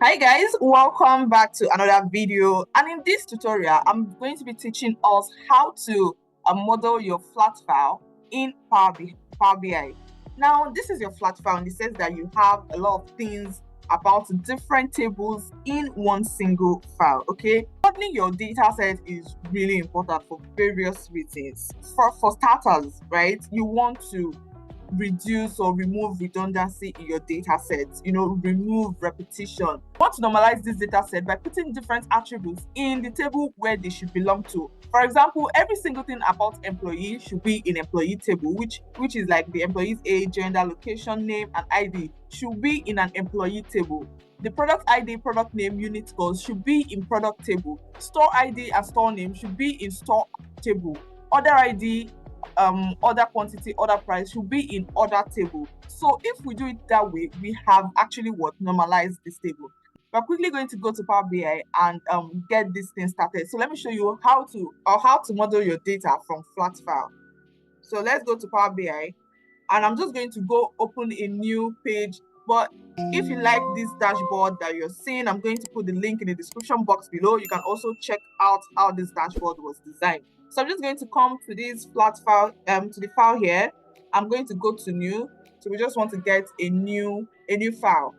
Hi guys, welcome back to another video, and in this tutorial I'm going to be teaching us how to model your flat file in Power BI. Now this is your flat file and it says that you have a lot of things about different tables in one single file. Okay, modeling your data set is really important for various reasons. For starters, right, you want to reduce or remove redundancy in your data set, remove repetition. You want to normalize this data set by putting different attributes in the table where they should belong to. For example, every single thing about employee should be in employee table, which is like the employee's age, gender, location, name, and ID should be in an employee table. The product ID, product name, unit codes should be in product table. Store ID and store name should be in store table. Order ID, order quantity, order price should be in order table. So if we do it that way, we have actually normalized this table. We're quickly going to go to Power BI and get this thing started. So let me show you how to model your data from flat file. So let's go to Power BI, and I'm just going to go open a new page. But if you like this dashboard that you're seeing, I'm going to put the link in the description box below. You can also check out how this dashboard was designed. So I'm just going to come to this flat file, to the file here. I'm going to go to new. So we just want to get a new file.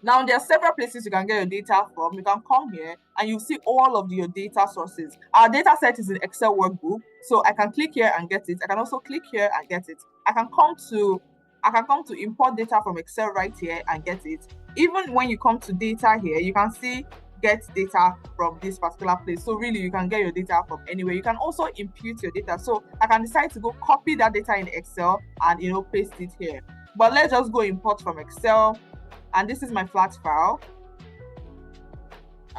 Now there are several places you can get your data from. You can come here and you see all of your data sources. Our data set is in Excel workbook, so I can click here and get it. I can also click here and get it. I can come to import data from Excel right here and get it. Even when you come to data here, you can see get data from this particular place. So really you can get your data from anywhere. You can also impute your data. So I can decide to go copy that data in Excel and paste it here. But let's just go import from Excel. And this is my flat file,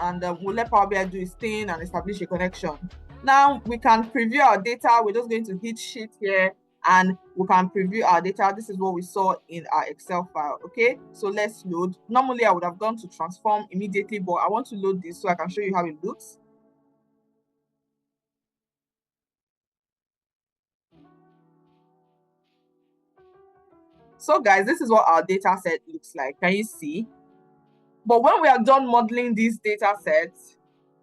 and we'll let Power BI do its thing and establish a connection. Now we can preview our data. We're just going to hit sheet here and we can preview our data. This is what we saw in our Excel file. Okay, so let's load. Normally I would have gone to transform immediately, but I want to load this so I can show you how it looks. So guys, this is what our data set looks like. Can you see? But when we are done modeling these data sets,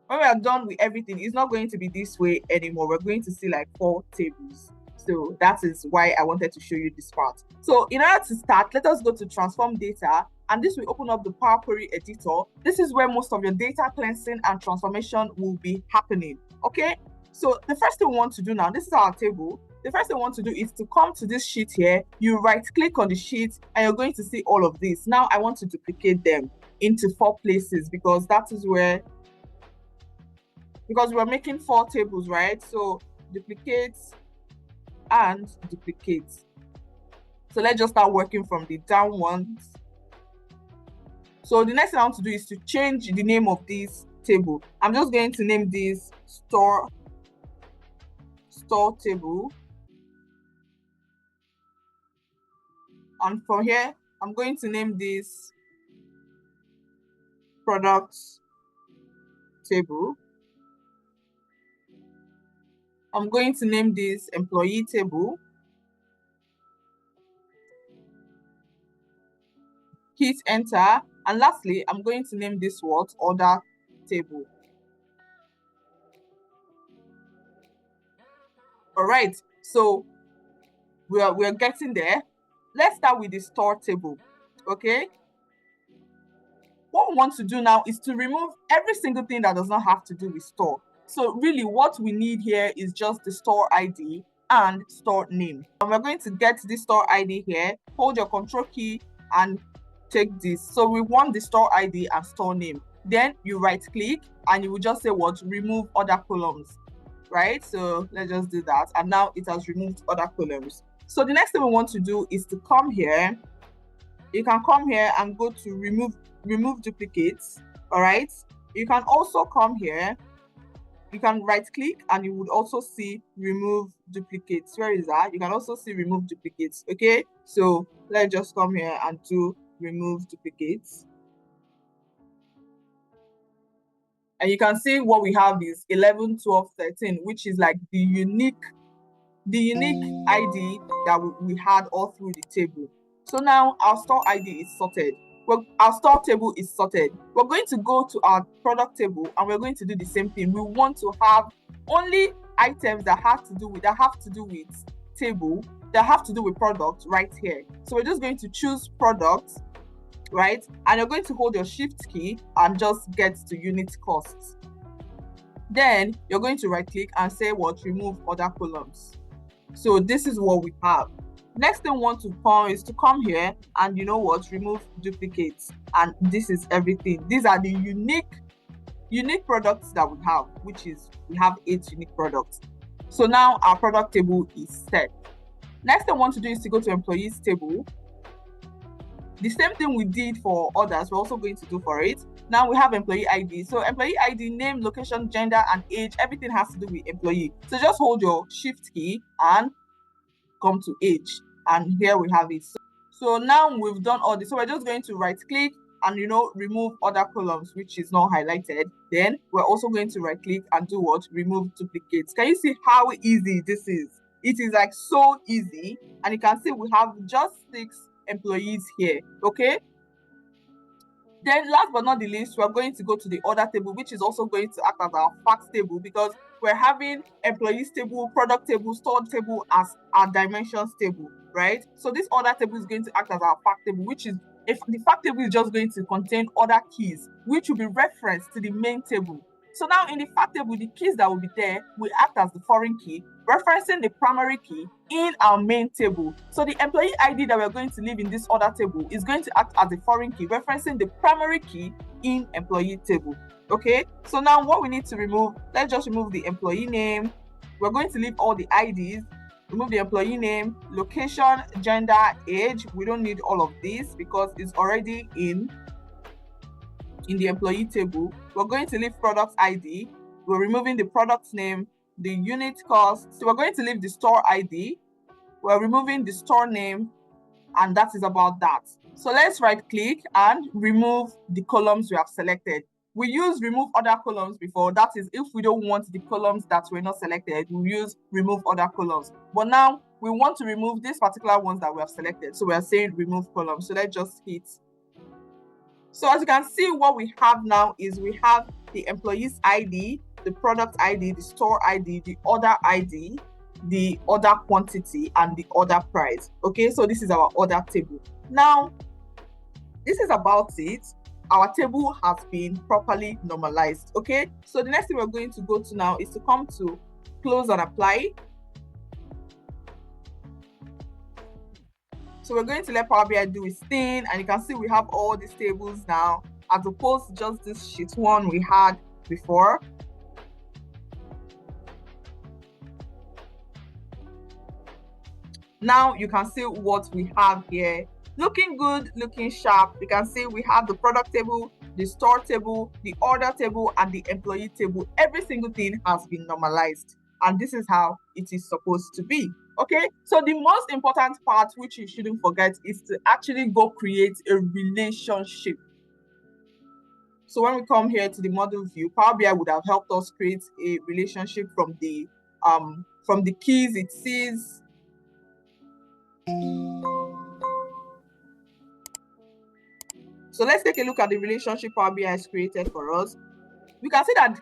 when we are done with everything, it's not going to be this way anymore. We're going to see like 4 tables. So that is why I wanted to show you this part. So in order to start, let us go to transform data, and this will open up the Power Query editor. This is where most of your data cleansing and transformation will be happening. Okay, so the first thing we want to do now, this is our table. The first thing we want to do is to come to this sheet here. You right click on the sheet and you're going to see all of this. Now I want to duplicate them into 4 places because that is where, because we're making 4 tables, right? So duplicate and duplicate. So let's just start working from the down ones. So the next thing I want to do is to change the name of this table. I'm just going to name this store table. And from here, I'm going to name this products table. I'm going to name this employee table. Hit enter. And lastly, I'm going to name this what? Order table. All right, so we're getting there. Let's start with the store table. Okay, what we want to do now is to remove every single thing that does not have to do with store. So really what we need here is just the store ID and store name. And we're going to get this store ID here. Hold your control key and take this. So we want the store ID and store name. Then you right click and you will just say what? Remove other columns. Right, so let's just do that, and now it has removed other columns. So the next thing we want to do is to come here. You can come here and go to remove duplicates. All right, you can also come here, you can right click and you would also see remove duplicates. Where is that? You can also see remove duplicates. Okay, so let's just come here and do remove duplicates. And you can see what we have is 11, 12, 13, which is like the unique ID that we had all through the table. So now our store ID is sorted. Our store table is sorted. We're going to go to our product table and we're going to do the same thing. We want to have only items that have to do with table, that have to do with product right here. So we're just going to choose product, right? And you're going to hold your shift key and just get to unit costs. Then you're going to right click and say what? Remove other columns. So this is what we have. Next thing we want to come is to come here and remove duplicates. And this is everything. These are the unique products that we have, which is we have 8 unique products. So now our product table is set. Next thing I want to do is to go to employees table. The same thing we did for others, we're also going to do for it. Now we have employee ID. So employee ID, name, location, gender, and age, everything has to do with employee. So just hold your shift key and come to age. And here we have it. So now we've done all this. So we're just going to right click and remove other columns, which is not highlighted. Then we're also going to right click and do what? Remove duplicates. Can you see how easy this is? It is like so easy. And you can see we have just 6 employees here. Okay. Then last but not the least, we're going to go to the order table, which is also going to act as our facts table, because we're having employees table, product table, store table as our dimensions table, right? So this order table is going to act as our fact table, which is, if the fact table is just going to contain order keys, which will be referenced to the main table. So now in the fact table, the keys that will be there will act as the foreign key, referencing the primary key in our main table. So the employee ID that we're going to leave in this order table is going to act as the foreign key, referencing the primary key in employee table. Okay, so now what we need to remove, let's just remove the employee name. We're going to leave all the IDs. Remove the employee name, location, gender, age. We don't need all of this because it's already in the employee table. We're going to leave product ID. We're removing the product name, the unit cost. So we're going to leave the store ID. We're removing the store name, and that is about that. So let's right click and remove the columns we have selected. We used remove other columns before. That is, if we don't want the columns that were not selected, we use remove other columns. But now we want to remove these particular ones that we have selected. So we are saying remove columns. So let's just hit. So as you can see, what we have now is we have the employee's ID, the product ID, the store ID, the order ID, the order quantity, and the order price. Okay, so this is our order table. Now, this is about it. Our table has been properly normalized. Okay, so the next thing we're going to go to now is to come to close and apply. So we're going to let Power BI do its thing, and you can see we have all these tables now, as opposed to just this sheet one we had before. Now you can see what we have here. Looking good, looking sharp. You can see we have the product table, the store table, the order table, and the employee table. Every single thing has been normalized. And this is how it is supposed to be. Okay, so the most important part, which you shouldn't forget, is to actually go create a relationship. So when we come here to the model view, Power BI would have helped us create a relationship from the keys it sees. So let's take a look at the relationship Power BI has created for us. We can see that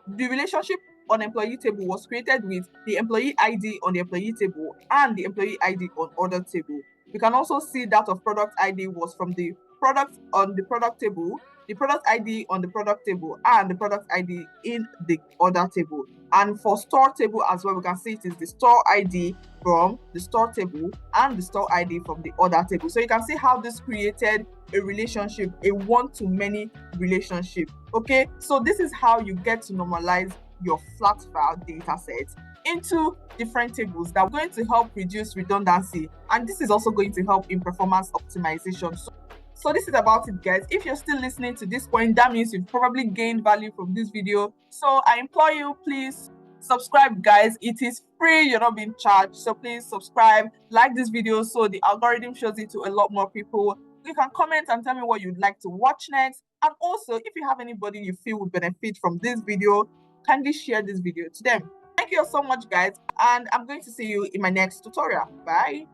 the relationship on employee table was created with the employee ID on the employee table and the employee ID on order table. We can also see that of product ID was from the product on the product table, the product ID on the product table, and the product ID in the order table. And for store table as well, we can see it is the store ID from the store table and the store ID from the order table. So you can see how this created a relationship, a one-to-many relationship. Okay, so this is how you get to normalize your flat file data sets into different tables that are going to help reduce redundancy, and this is also going to help in performance optimization. So this is about it, guys. If you're still listening to this point, that means you've probably gained value from this video. So I implore you, please subscribe, guys. It is free, you're not being charged. So please subscribe, like this video so the algorithm shows it to a lot more people. You can comment and tell me what you'd like to watch next. And also, if you have anybody you feel would benefit from this video, kindly share this video to them. Thank you so much, guys, and I'm going to see you in my next tutorial. Bye.